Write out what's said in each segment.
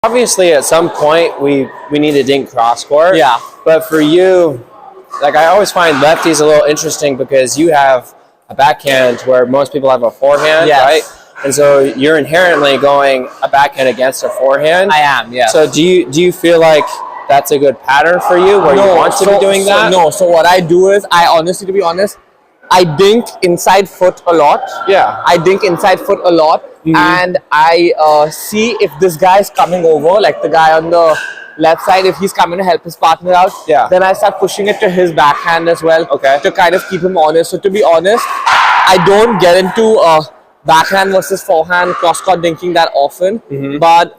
obviously at some point we need to dink cross court. Yeah. But for you, like I always find lefties a little interesting because you have a backhand where most people have a forehand, Yes. right? And so you're inherently going a backhand against a forehand. I am, yeah. So do you feel like that's a good pattern for you where you want to be doing that? No, so what I do is, to be honest, I dink inside foot a lot. Yeah. I dink inside foot a lot. And I see if this guy is coming over, like the guy on the left side, if he's coming to help his partner out, then I start pushing it to his backhand as well, to kind of keep him honest. So to be honest, I don't get into backhand versus forehand cross-court dinking that often, but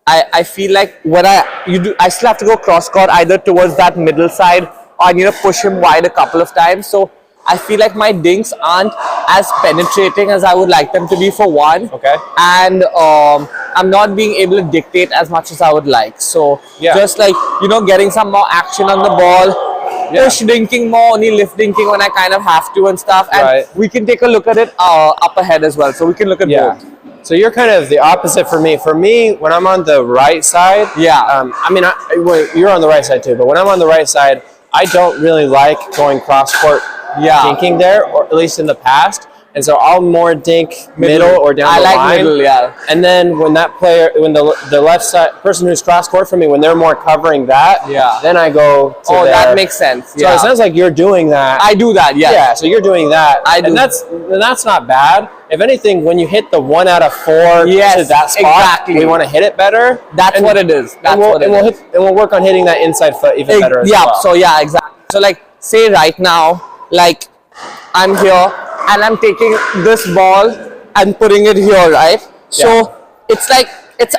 I feel like when I still have to go cross-court either towards that middle side, or I need to push him wide a couple of times. So I feel like my dinks aren't as penetrating as I would like them to be, for one. And I'm not being able to dictate as much as I would like. So just like, getting some more action on the ball, push dinking more, only lift dinking when I kind of have to and stuff. And we can take a look at it up ahead as well. So we can look at both. So you're kind of the opposite for me. For me, when I'm on the right side, I mean, you're on the right side too, but when I'm on the right side, I don't really like going cross-court dinking there, or at least in the past. And so I'll more dink middle or down the line. I like middle, And then when that player, when the left side person who's cross court for me, when they're more covering that, then I go to there. That makes sense. So it sounds like you're doing that. I do that, Yeah, so you're doing that. I do. And that's not bad. If anything, when you hit the 1 out of 4 to that spot, we want to hit it better. That's what it is. That's what it is. And we'll work on hitting that inside foot even better as well. So exactly. So like, say right now, like I'm here and I'm taking this ball and putting it here, right? So it's like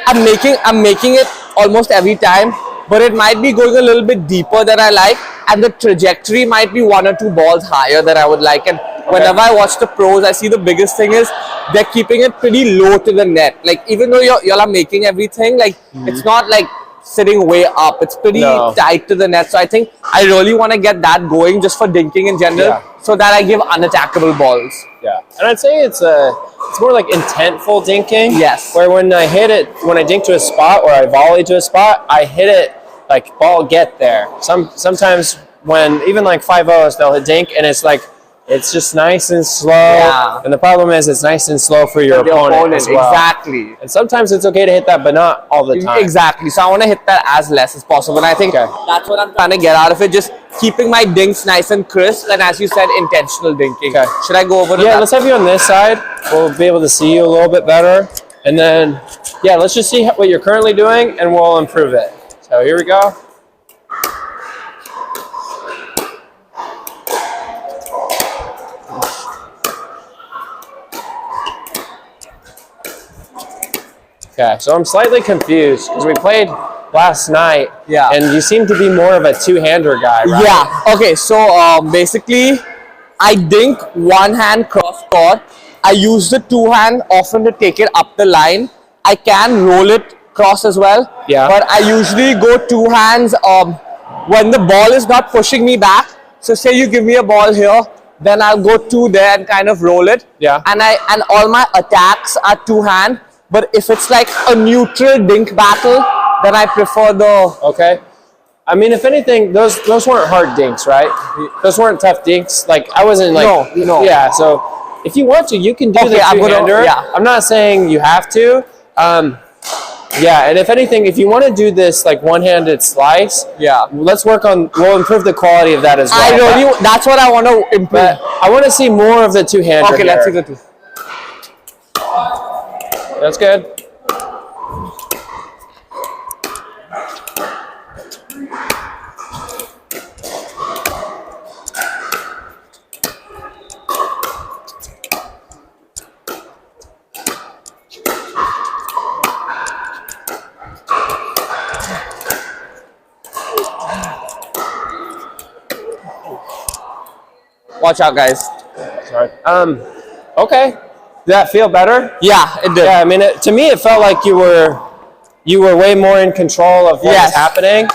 I'm making it almost every time, but it might be going a little bit deeper than I like, and the trajectory might be 1 or 2 balls higher than I would like. And whenever I watch the pros, I see the biggest thing is they're keeping it pretty low to the net. Like even though y'all are making everything, like it's not like sitting way up, it's pretty tight to the net. So I think I really want to get that going just for dinking in general, so that I give unattackable balls. And I'd say it's more like intentful dinking. Where when I hit it, when I dink to a spot or I volley to a spot, I hit it like ball get there. Sometimes when even like 5-0s, they'll hit dink and it's like it's just nice and slow. And the problem is it's nice and slow for your opponent as well. Exactly. And sometimes it's okay to hit that, but not all the time. Exactly. So I want to hit that as less as possible. And I think that's what I'm trying to get out of it. Just keeping my dinks nice and crisp. And as you said, intentional dinking. Should I go over to that? Let's have you on this side. We'll be able to see you a little bit better. And then, let's just see what you're currently doing and we'll improve it. So here we go. Okay, so I'm slightly confused because we played last night, and you seem to be more of a two-hander guy, right? Okay, so basically, I dink one-hand cross-court. I use the two-hand often to take it up the line. I can roll it cross as well, but I usually go two hands when the ball is not pushing me back. So say you give me a ball here, then I'll go two there and kind of roll it. And all my attacks are two-hand. But if it's like a neutral dink battle, then I prefer the... I mean, if anything, those weren't hard dinks, right? Those weren't tough dinks. Like, I wasn't like... No. Yeah, so if you want to, you can do the two-hander. I'm not saying you have to. And if anything, if you want to do this like one-handed slice, let's work on... We'll improve the quality of that as well. That's what I want to improve. But I want to see more of the two-hander. Okay, let's see the two. That's good. Watch out, guys. Sorry. Okay. Did that feel better? Yeah, it did. Yeah, I mean, to me, it felt like you were way more in control of what was happening.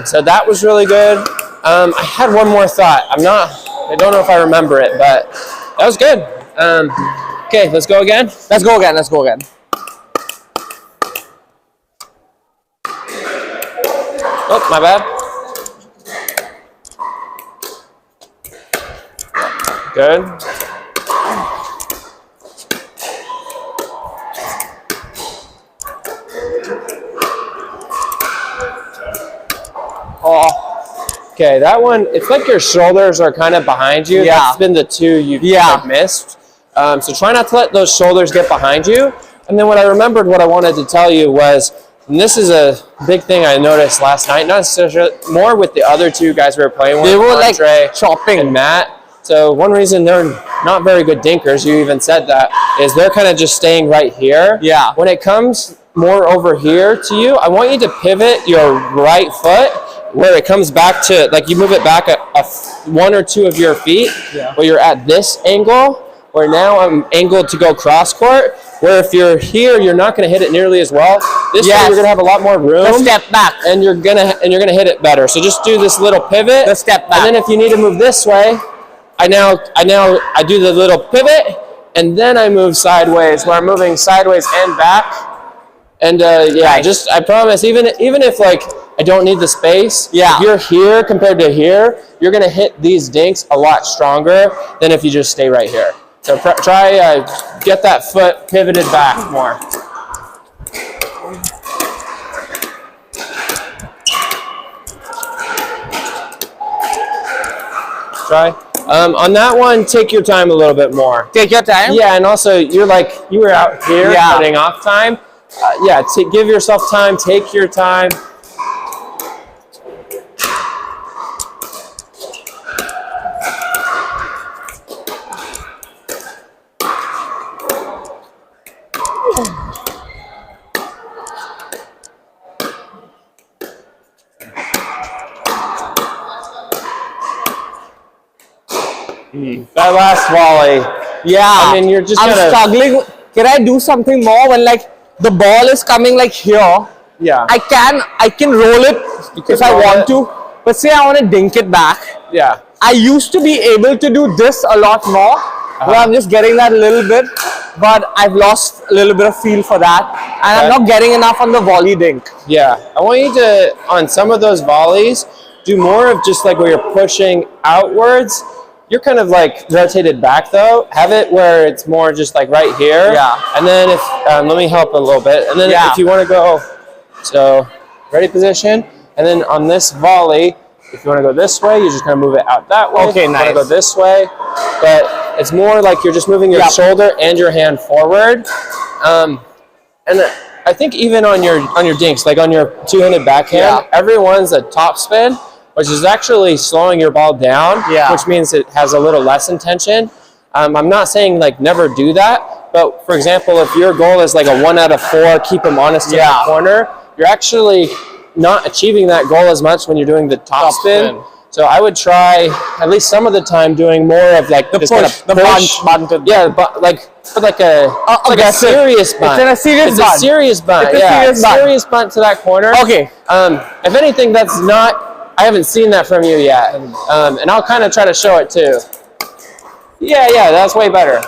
So that was really good. I had one more thought. I don't know if I remember it, but that was good. Okay, let's go again. Let's go again. Oh, my bad. Good. Oh. Okay, that one, it's like your shoulders are kind of behind you. Yeah. That's been the two you've like, missed. So try not to let those shoulders get behind you. And then what I remembered, what I wanted to tell you was, and this is a big thing I noticed last night, not necessarily, more with the other two guys we were playing with. They were Andre like chopping. And Matt. So one reason they're not very good dinkers, you even said that, is they're kind of just staying right here. Yeah. When it comes more over here to you, I want you to pivot your right foot where it comes back to, like you move it back one or two of your feet, where you're at this angle, where now I'm angled to go cross court, where if you're here, you're not going to hit it nearly as well. This way you're going to have a lot more room. The step back. And you're gonna hit it better. So just do this little pivot. The step back. And then if you need to move this way, I do the little pivot, and then I move sideways, where I'm moving sideways and back. And just I promise, even if like I don't need the space, if you're here compared to here, you're gonna hit these dinks a lot stronger than if you just stay right here. So try get that foot pivoted back more. Try. On that one, take your time a little bit more. Take your time? Yeah, and also you were out here cutting off time. Give yourself time, take your time. That last volley. Yeah. I mean, you're just I'm struggling. Can I do something more when like the ball is coming like here? Yeah. I can roll it if I want to. But say I want to dink it back. Yeah. I used to be able to do this a lot more. Where I'm just getting that a little bit. But I've lost a little bit of feel for that. And I'm not getting enough on the volley dink. Yeah. I want you to, on some of those volleys, do more of just like where you're pushing outwards. You're kind of like rotated back though. Have it where it's more just like right here. Yeah. And then if, let me help a little bit. And then if you want to go, so ready position. And then on this volley, if you want to go this way, you just kind of move it out that way. Okay, nice. You want to go this way. But it's more like you're just moving your shoulder and your hand forward. And I think even on your dinks, like on your two-handed backhand, everyone's a top spin, which is actually slowing your ball down, which means it has a little less intention. I'm not saying like never do that, but for example, if your goal is like a 1 out of 4, keep them honest in the corner, you're actually not achieving that goal as much when you're doing the top spin. So I would try at least some of the time doing more of like the this push, kind of the bunt. Yeah, but like a serious bunt. It's in a serious bunt. It's a serious bunt. It's a serious bunt to that corner. Okay. If anything, that's not. I haven't seen that from you yet, and I'll kind of try to show it too. Yeah, that's way better.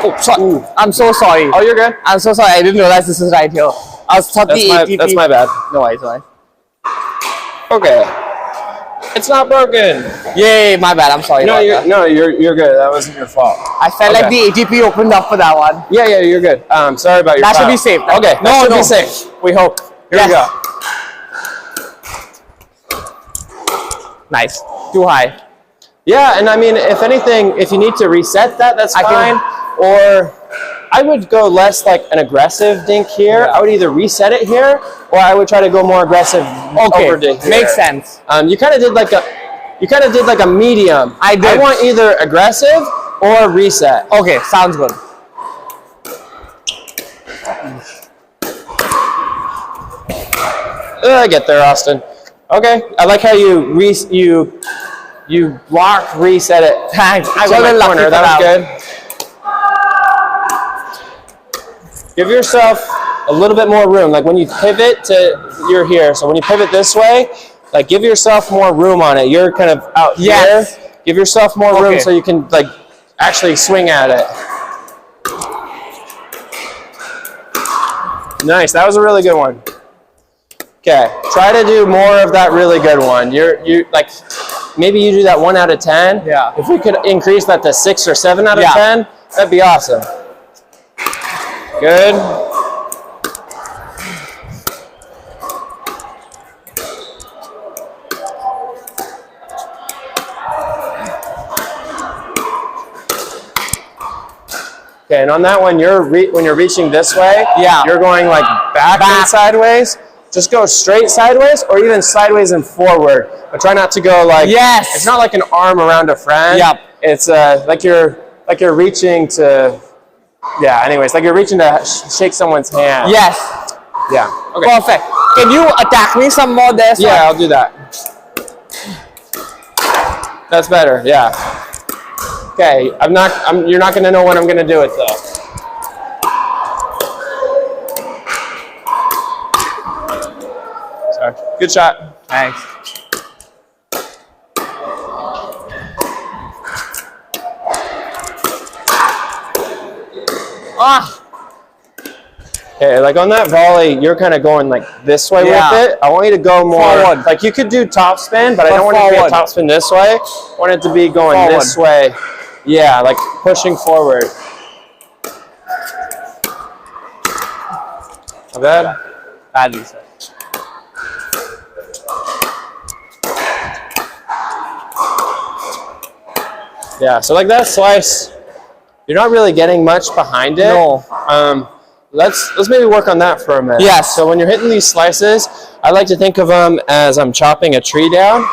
Oh, sorry. I'm so sorry. Oh, you're good. I'm so sorry. I didn't realize this is right here. I was thought That's my bad. No worries, no worries. Okay. It's not broken. Yay, my bad. I'm sorry. You're good. That wasn't your fault. I felt like the ATP opened up for that one. Yeah, you're good. Sorry about your That foul. should be safe. Okay, that should be safe. We hope. Here we go. Nice. Too high. Yeah, and I mean, if anything, if you need to reset that, that's fine. Or I would go less like an aggressive dink here. I would either reset it here, or I would try to go more aggressive over to here. Makes sense. You kind of did like a medium. I did. I want either aggressive or reset. Okay, sounds good. Get there, Austin. Okay, I like how you block, reset it. Thanks. I got my corner. That was good. Give yourself a little bit more room. Like when you pivot you're here. So when you pivot this way, like give yourself more room on it. You're kind of out here. Give yourself more room so you can like actually swing at it. Nice, that was a really good one. Okay, try to do more of that really good one. You like, maybe you do that 1 out of 10. Yeah. If we could increase that to 6 or 7 out of 10, that'd be awesome. Good. Okay, and on that one, when you're reaching this way, you're going like back and sideways. Just go straight sideways or even sideways and forward. But try not to go like, it's not like an arm around a friend. It's like you're reaching to, anyways, like you're reaching to shake someone's hand. Yeah. Okay. Perfect. Can you attack me some more there? Yeah, I'll do that. That's better, yeah. Okay, you're not gonna know when I'm gonna do it though. Sorry. Good shot. Thanks. Okay, like on that volley, you're kind of going like this way with it. I want you to go more forward. Like you could do top spin, but I don't want it to be a top spin this way. I want it to be going this way. Yeah, like pushing forward. Not bad? Badly said. Yeah, so like that slice, you're not really getting much behind it. No. Let's maybe work on that for a minute. Yes. So when you're hitting these slices, I like to think of them as I'm chopping a tree down.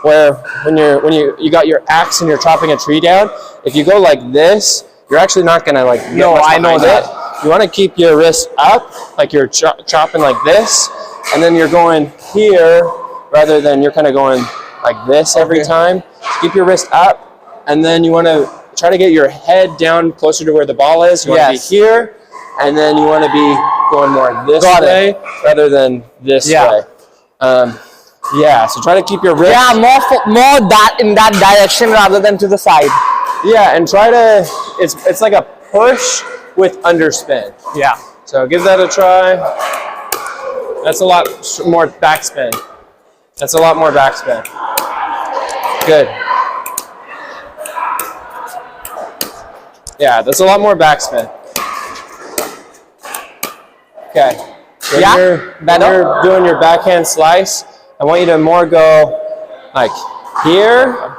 Where when you got your axe and you're chopping a tree down, if you go like this, you're actually not gonna like. No, I know that. You want to keep your wrist up, like you're chopping like this, and then you're going here rather than you're kind of going like this every time. Keep your wrist up, and then you want to try to get your head down closer to where the ball is. You want to be here, and then you want to be going more this way rather than this way. Yeah, so try to keep your wrist. Yeah, more that in that direction rather than to the side. Yeah, and try to, it's like a push with underspin. Yeah. So give that a try. That's a lot more backspin. That's a lot more backspin. Good. Yeah, that's a lot more backspin. Okay. So when you're doing your backhand slice, I want you to more go like here.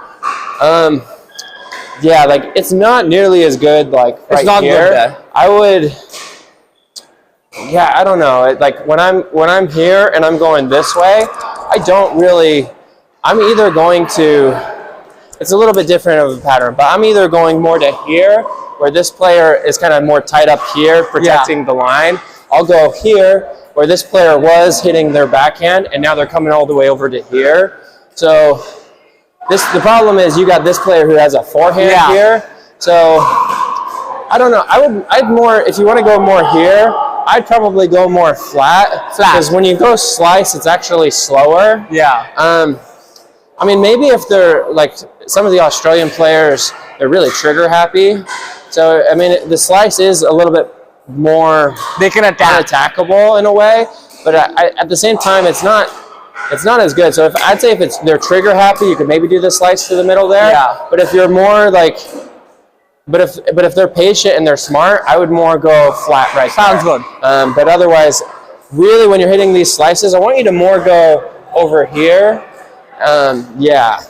Yeah, like it's not nearly as good like right it's not here. Good there. I would. Yeah, I don't know. Like when I'm here and I'm going this way, I don't really. I'm either going to. It's a little bit different of a pattern, but I'm either going more to here, where this player is kind of more tied up here, protecting the line. I'll go here, where this player was hitting their backhand, and now they're coming all the way over to here. So the problem is you got this player who has a forehand here. So I don't know. I'd more, if you want to go more here, I'd probably go more flat. Because when you go slice, it's actually slower. Yeah. I mean, maybe if they're like some of the Australian players, they're really trigger happy. So I mean, the slice is a little bit more they can unattackable in a way, but at the same time, it's not as good. So I'd say if they're trigger happy, you could maybe do the slice to the middle there. Yeah. But if you're more like, but if they're patient and they're smart, I would more go flat right Sounds there. good. But otherwise, really, when you're hitting these slices, I want you to more go over here. Yeah.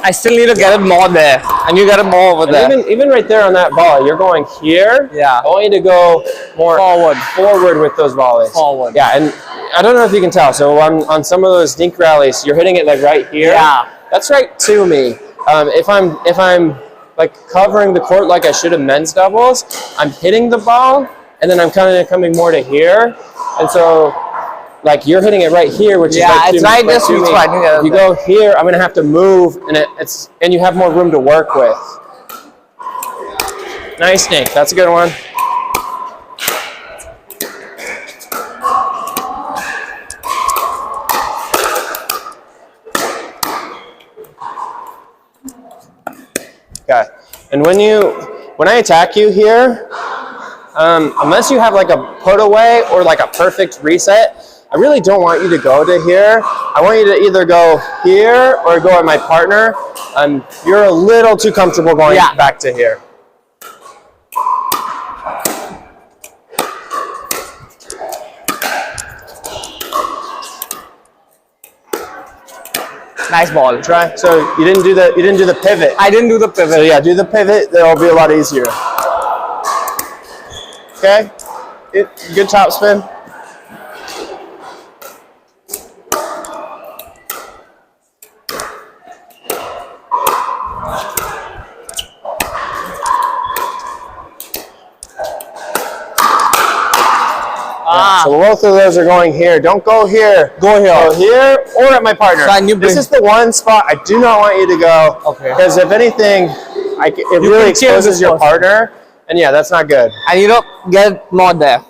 I still need to get it more there, and you get it more over there. Even right there on that ball, you're going here. Yeah. I want you to go more forward with those volleys. Forward. Yeah, and I don't know if you can tell. So on some of those dink rallies, you're hitting it like right here. Yeah. That's right to me. If I'm like covering the court like I should in men's doubles, I'm hitting the ball, and then I'm kind of coming more to here, and so like you're hitting it right here, which is like it's right just sweet spot. If you go here, I'm gonna have to move, and you have more room to work with. Nice, Nick. That's a good one. Okay, and when I attack you here, unless you have like a put away or like a perfect reset, I really don't want you to go to here. I want you to either go here or go at my partner. You're a little too comfortable going back to here. Nice ball. Try. So you didn't do the pivot. I didn't do the pivot. So yeah, do the pivot. That'll be a lot easier. Okay. Good top spin. So both of those are going here. Don't go here. Go here. Go here or at my partner. This is the one spot I do not want you to go. Okay. Because if anything, it really exposes your partner. And yeah, that's not good. And you don't get more there.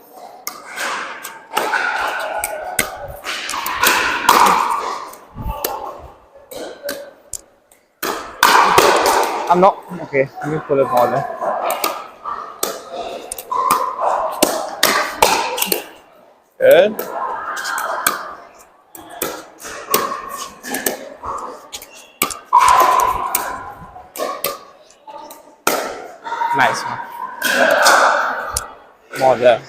I'm not. Okay, let me pull it more there. Good. Nice one. More there.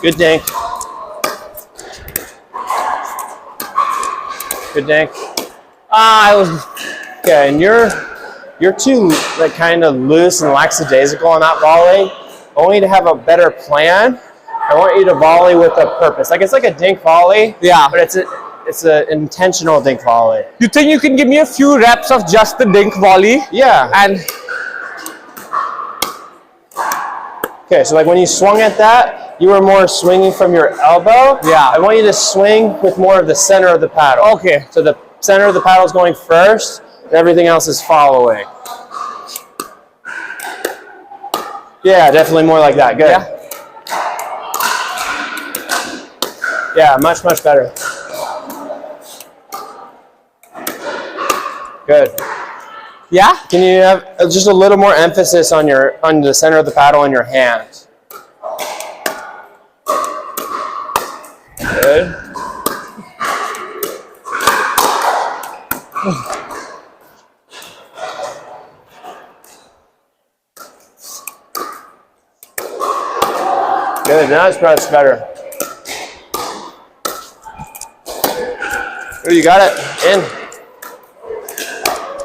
Good dink. Good dink. I was okay, and you're too like kind of loose and lackadaisical on that volley. I want you to have a better plan. I want you to volley with a purpose. Like it's like a dink volley. Yeah. But it's an intentional dink volley. You think you can give me a few reps of just the dink volley? Yeah. And okay, so like when you swung at that, you were more swinging from your elbow. Yeah. I want you to swing with more of the center of the paddle. Okay. So the center of the paddle is going first, and everything else is following. Yeah, definitely more like that. Good. Yeah, much, much better. Good. Yeah? Can you have just a little more emphasis on the center of the paddle in your hand? Good. Good, now it's probably better. Oh, you got it. In.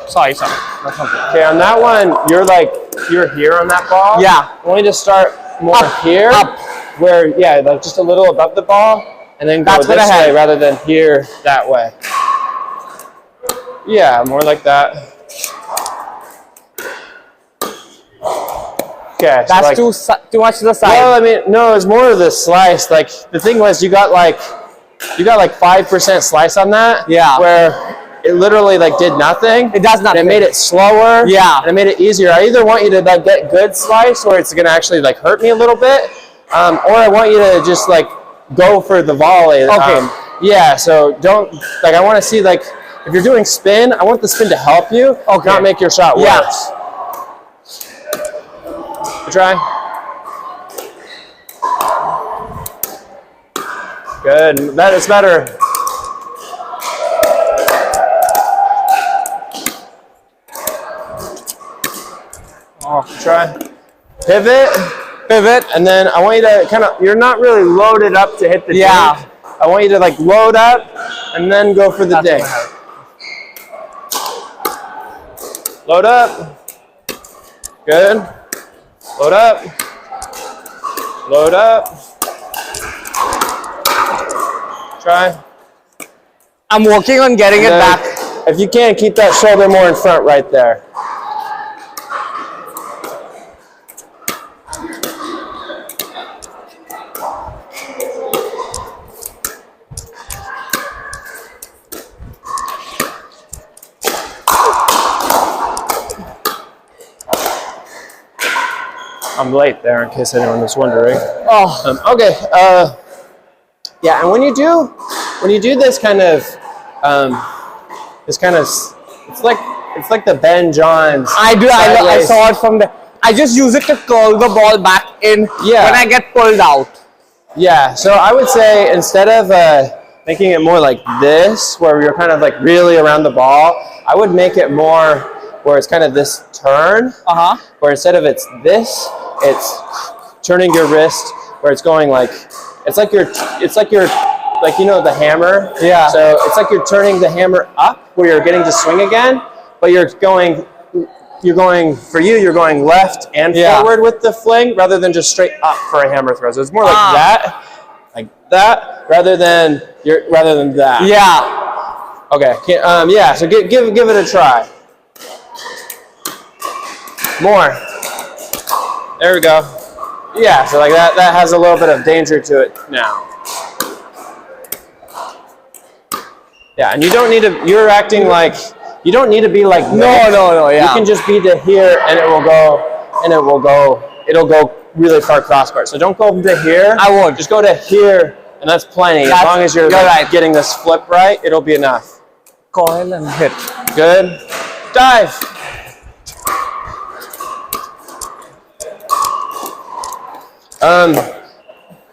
Sorry. Okay, on that one, you're here on that ball. Yeah. I want you to start more here. Up. Where, yeah, like just a little above the ball, and then go this way rather than here that way. Yeah, more like that. Okay, so that's too much to the side. Well, I mean, no, it's more of the slice. Like the thing was, you got like 5% slice on that. Yeah. Where it literally like did nothing. It does nothing. And it made it slower. Yeah. And it made it easier. I either want you to like get good slice, or it's gonna actually like hurt me a little bit, or I want you to just like go for the volley. Okay. Yeah. So don't like. I want to see like if you're doing spin, I want the spin to help you, not make your shot worse. Yeah. Try. Good. That is better. Try. Pivot, and then I want you to kind of, you're not really loaded up to hit the dink. I want you to like load up and then go for the dink. Load up. Good. Load up. Load up. Try. I'm working on getting it back. If you can, keep that shoulder more in front right there. I'm late there in case anyone was wondering. Oh. Okay. Yeah, and when you do this kind of, it's like the Ben Johns. I saw it from the. I just use it to curl the ball back in when I get pulled out. Yeah. So I would say instead of making it more like this, where you're kind of like really around the ball, I would make it more where it's kind of this turn. Where instead of it's this, it's turning your wrist where it's going like it's like you're like, you know, the hammer. Yeah. So it's like you're turning the hammer up where you're getting to swing again, but you're going left and forward with the fling rather than just straight up for a hammer throw. So it's more like that, rather than that. Yeah. Okay. Yeah. So give it a try. More. There we go. Yeah. So like that has a little bit of danger to it now. Yeah, and you don't need to. You're acting like you don't need to be like this. No. Yeah. You can just be to here, and it'll go really far cross court. So don't go to here. I won't. Just go to here, and that's plenty. As long as you're right. Getting this flip right, it'll be enough. Coil and hit. Good. Dive.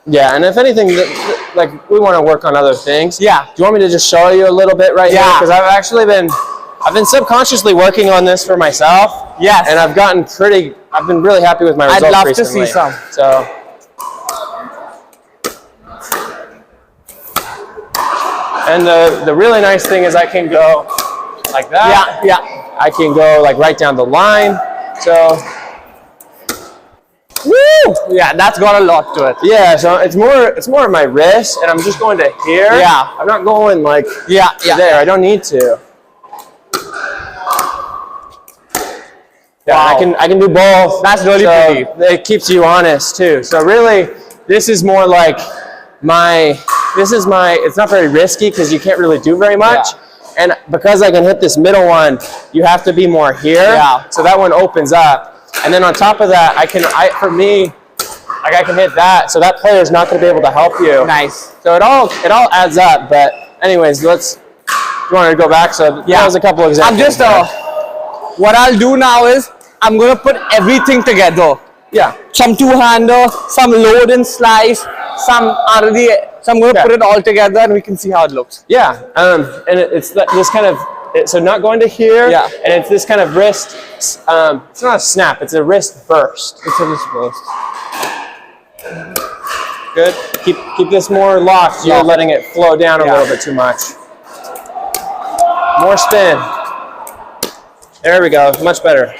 Yeah, and if anything, like we want to work on other things. Yeah. Do you want me to just show you a little bit right here? Because I've been subconsciously working on this for myself. Yes. And I've been really happy with my results recently. I'd love recently. to see some. So. And the really nice thing is I can go like that. Yeah. I can go like right down the line. So. Woo! Yeah, that's got a lot to it. Yeah, so it's more of my wrist, and I'm just going to here. Yeah. I'm not going like there. I don't need to. Yeah, wow. I can do both. That's really pretty. It keeps you honest too. So really, this is more like it's not very risky because you can't really do very much. Yeah. And because I can hit this middle one, you have to be more here. Yeah. So that one opens up. And then on top of that, I can hit that, so that player is not going to be able to help you. Nice. So it all adds up. But anyways, you want to go back? So that was a couple examples. I'm just what I'll do now is I'm going to put everything together. Yeah. Some two-hander, some load and slice, some RD. So I'm going to put it all together, and we can see how it looks. Yeah. And it's this kind of. So not going to here, and it's this kind of wrist, it's not a snap, it's a wrist burst. It's a wrist burst. Good. Keep this more locked. You're letting it flow down a little bit too much. More spin. There we go, much better.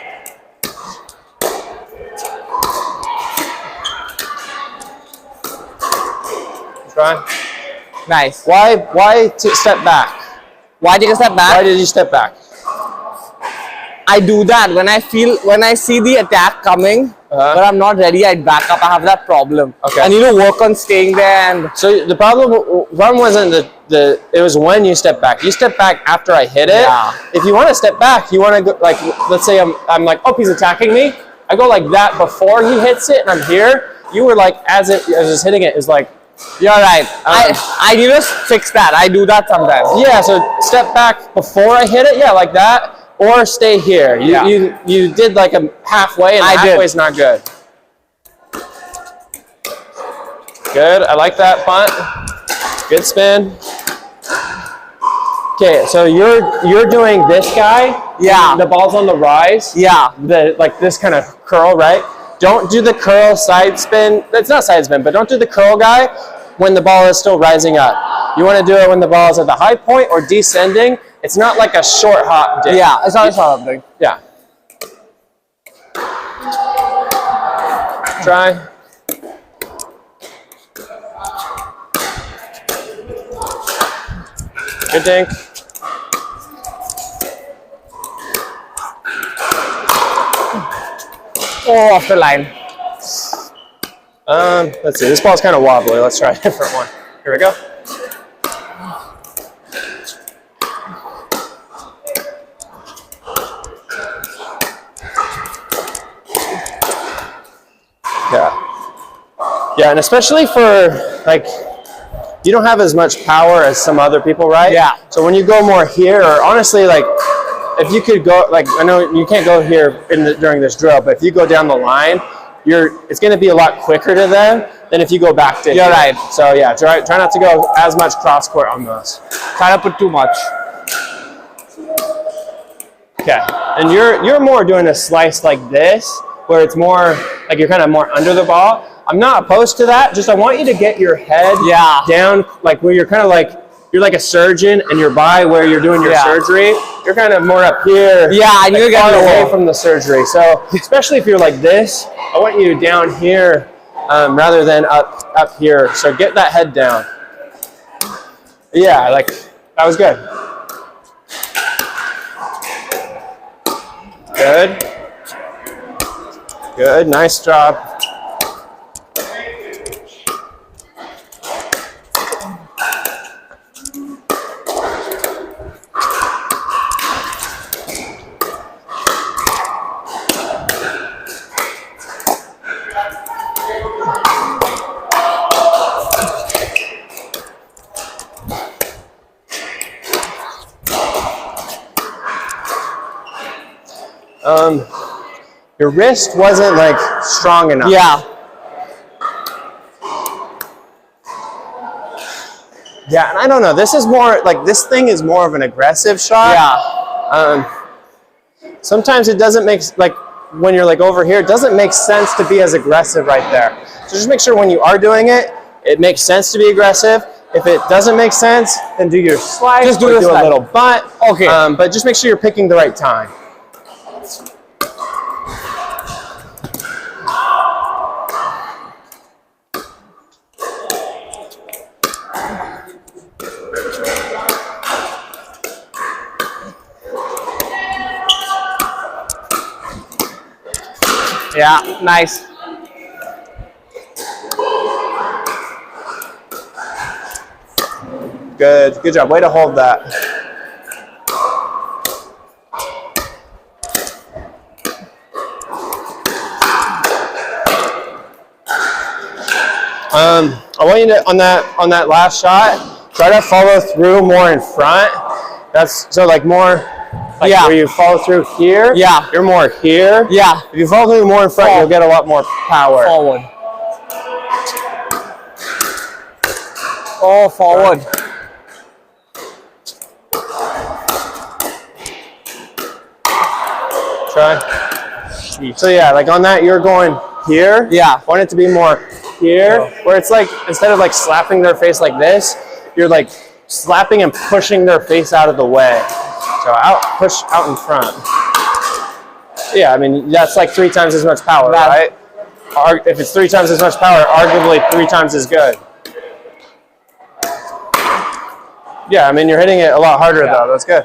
Try. Nice. Why step back? Why take a step back? Why did you step back? I do that when I see the attack coming, but I'm not ready. I back up. I have that problem. Okay. And work on staying there. And so the problem wasn't it was when you step back. You step back after I hit it. Yeah. If you want to step back, you want to go like, let's say I'm like, oh, he's attacking me. I go like that before he hits it, and I'm here. You were like as it's hitting it is like. You're right. I need to fix that. I do that sometimes. Yeah, so step back before I hit it, like that, or stay here. You did like a halfway, and halfway is not good. Good, I like that punt. Good spin. Okay, so you're doing this guy. Yeah. The ball's on the rise. Yeah. Like this kind of curl, right? Don't do the curl side spin. It's not side spin, but don't do the curl guy when the ball is still rising up. You want to do it when the ball is at the high point or descending. It's not like a short hop dip. Yeah, it's not a short hop dip. Yeah. Try. Good dink. Oh, off the line. Let's see. This ball's kind of wobbly. Let's try a different one. Here we go. Yeah. Yeah, and especially for like, you don't have as much power as some other people, right? Yeah. So when you go more here, or honestly, like, if you could go, like, I know you can't go here during this drill, but if you go down the line, it's going to be a lot quicker to them than if you go back to You're here. right. So yeah, try not to go as much cross court on those. Try to put too much. Okay, and you're more doing a slice like this, where it's more like you're kind of more under the ball. I'm not opposed to that. Just I want you to get your head down, like where you're kind of like, you're like a surgeon and you're by where you're doing your surgery. You're kind of more up here. Yeah, and like you're getting away from the surgery. So especially if you're like this, I want you down here rather than up here. So get that head down. Yeah, like that was good. Good. Good, nice job. Your wrist wasn't like strong enough. Yeah. Yeah, and I don't know. This is more like, this thing is more of an aggressive shot. Yeah. Sometimes it doesn't make, like when you're like over here, it doesn't make sense to be as aggressive right there. So just make sure when you are doing it, it makes sense to be aggressive. If it doesn't make sense, then do your slice. Just do a little butt. Okay. But just make sure you're picking the right time. Yeah, nice. Good job. Way to hold that. I want you to, on that last shot, try to follow through more in front. That's so like more like where you follow through here. Yeah. You're more here. Yeah. If you follow through more in front, you'll get a lot more power. Forward. Oh, forward. Try. So yeah, like on that, you're going here. Yeah. I want it to be more here, where it's like, instead of like slapping their face like this, you're like slapping and pushing their face out of the way. So push out in front. Yeah, I mean, that's like 3 times as much power, right? If it's 3 times as much power, arguably 3 times as good. Yeah, I mean, you're hitting it a lot harder though. That's good.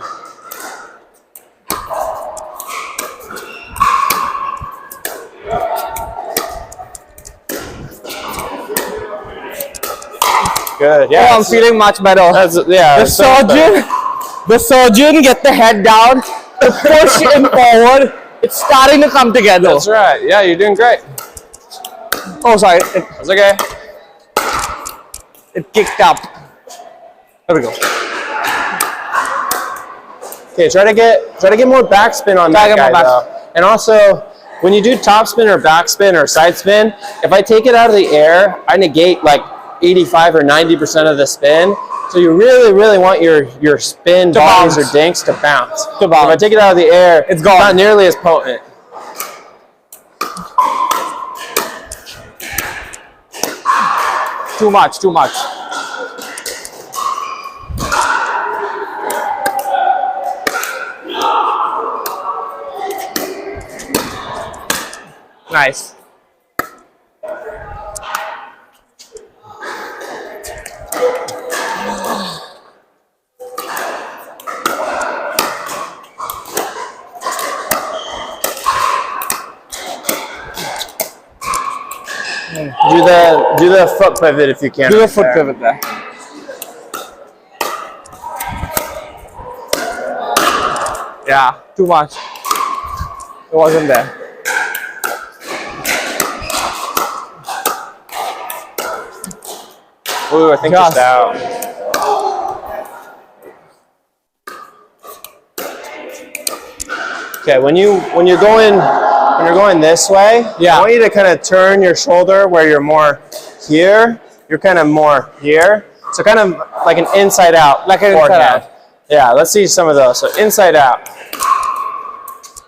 Good. Yeah. Oh, I'm feeling much better. The surgeon get the head down, to push him forward. It's starting to come together. That's right. Yeah, you're doing great. Oh, sorry. It's okay. It kicked up. There we go. Okay, try to get more backspin on that guy though. And also, when you do topspin or backspin or side spin, if I take it out of the air, I negate like 85 or 90% of the spin. So you really, really want your spin volleys or dinks to bounce. If I take it out of the air, it's gone. Not nearly as potent. Too much, too much. Nice. Do the foot pivot if you can. Do the foot pivot there. Yeah, too much. It wasn't there. Ooh, I think just out. Okay, when you're going this way, I want you to kind of turn your shoulder where you're more here. You're kind of more here. So kind of like an inside out, like an inside out. Yeah, let's see some of those. So inside out.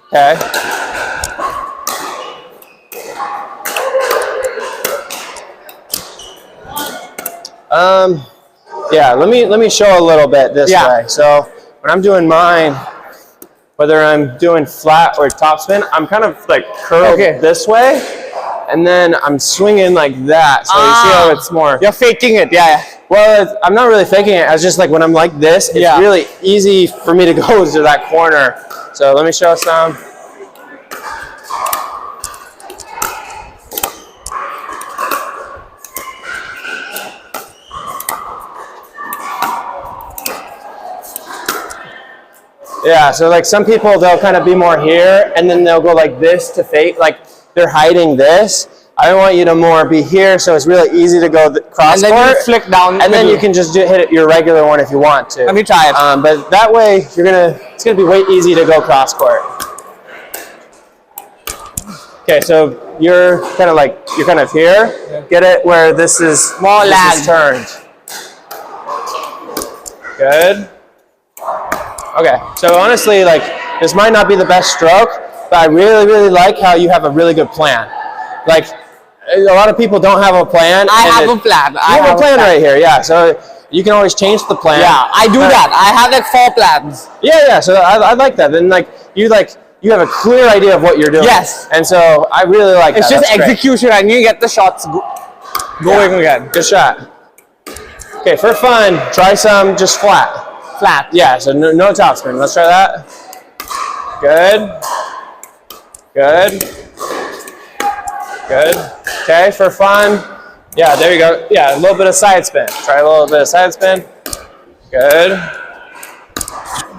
Okay. Yeah, let me show a little bit this way. So when I'm doing mine, whether I'm doing flat or topspin, I'm kind of like curled this way, and then I'm swinging like that. So you see how it's more. You're faking it, Well, I'm not really faking it. I was just like when I'm like this, it's really easy for me to go to that corner. So let me show some. Yeah, so like some people, they'll kind of be more here, and then they'll go like this to fake, like they're hiding this. I want you to more be here, so it's really easy to go cross court. And then you flick down. And then you can just hit it your regular one if you want to. Let me try it. But that way, it's gonna be way easy to go cross court. Okay, so you're kind of here. Get it where this is more lag turned. Good. Okay, so honestly, like this might not be the best stroke, but I really, really like how you have a really good plan. Like a lot of people don't have a plan. I have a plan. I have a plan right here. Yeah, so you can always change the plan. Yeah, I do that. I have like 4 plans. Yeah. So I like that. Then you have a clear idea of what you're doing. Yes. And so I really like that. It's just execution, and you get the shots going again. Good shot. Okay, for fun, try some just flat. Flat. Yeah, so no topspin. Let's try that. Good. Okay, for fun. Yeah, there you go. Yeah, a little bit of side spin. Try a little bit of side spin. Good.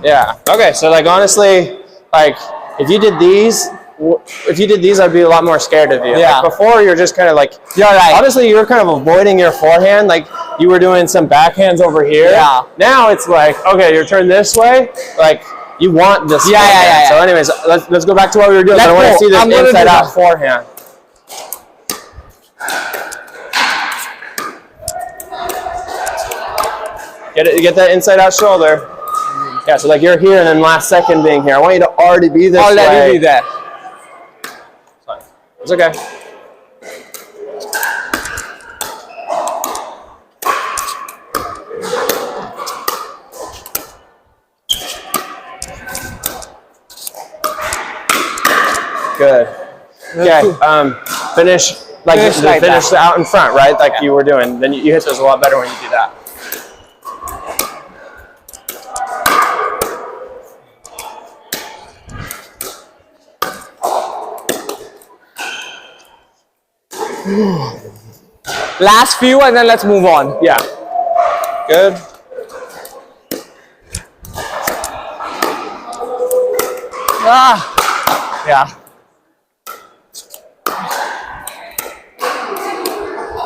Yeah. Okay, so like honestly, like if you did these, I'd be a lot more scared of you. Yeah. Like before, you're just kind of like, honestly, you're kind of avoiding your forehand. Like you were doing some backhands over here. Yeah. Now it's like, okay, you're turned this way. Like you want this. Yeah. So anyways, let's go back to what we were doing. I want to see this inside out forehand. Get that inside out shoulder. Yeah, so like you're here and then last second being here. I want you to already be this way. Already be there. Fine. It's okay. Good. Okay. Finish out in front, right? Like you were doing. Then you hit those a lot better when you do that. Last few, and then let's move on. Yeah. Good. Yeah.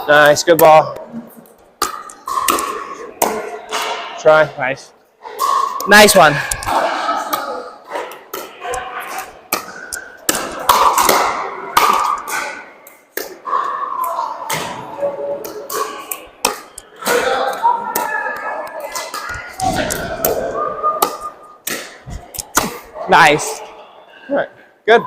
Nice, good ball. Try. Nice one. Nice. All right, good.